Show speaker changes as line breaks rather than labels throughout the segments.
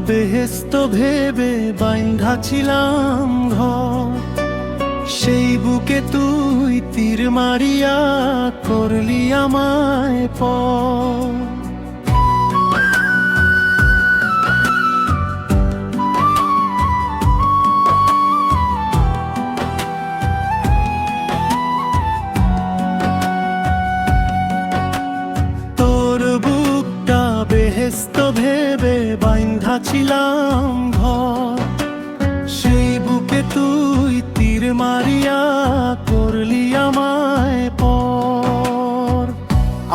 বেহেস্ত ভেবে বাইন্ধা ছিলাম ঘর, সেই বুকে তুই তীর মারিয়া করলি আমায় পর। তোর বুকটা বেহেস্ত ভেবে বাইন্ধা ছিলাম ঘর, সেই বুকে তুই তীর মারিয়া করলি আমায় পর।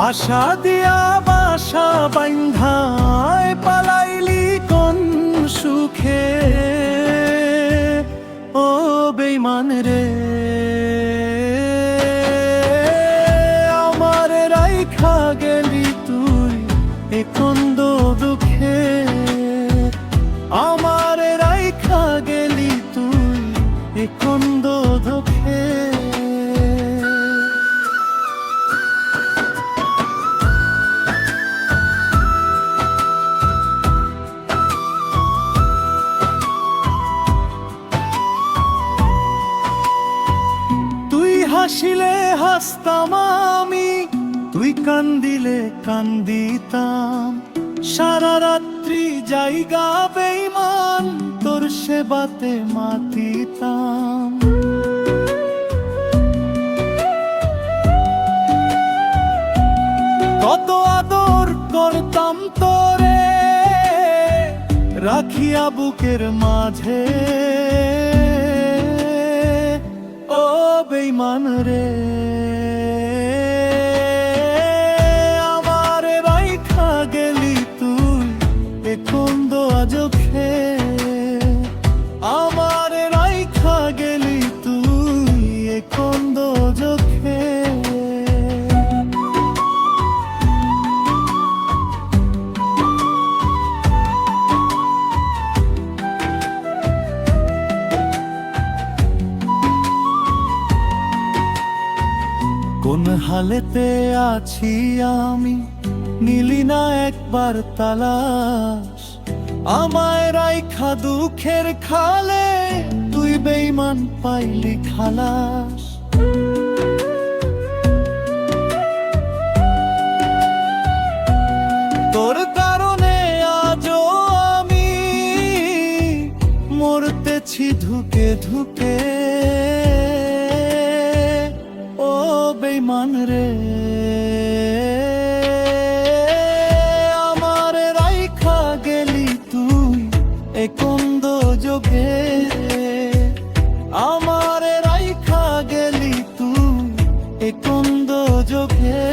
আশা দিয়া বাসা বাইন্ধায় পালাইলি কোন সুখে, ও বেঈমান রে আমার রাইখা গেলি তুই এ কন্দ দুঃখে, আমার রাইখা গেলি তুই এ কন্দ দুঃখে। তুই হাসিলে হাসতাম আমি, তুই কান্দিলে কান্দিতাম, সারা রাত্রি জায়গা বেঈমান তোর সেবাতে মাতিতাম। কত আদর করতাম তোরে রাখিয়া বুকের মাঝে, ও বেঈমান রে আমার রাইখা গেলি তুই এ কন্দ আজকে, আমার রাইখা গেলি তুই এ কন্দ আজকে। কোন হালেতে আছি আমি নিলি না একবার তালাশ, আমায় রাইখা দুঃখের খালে তুই বেঈমান পাইলি খালাস। তোর কারণে আজও আমি মরতেছি ধুকে ধুকে, ও বেঈমান রে আমার রাইখা গেলি তুই এ কন্দ যোগে, আমার রাইখা গেলি তুই এ কন্দ যোগে।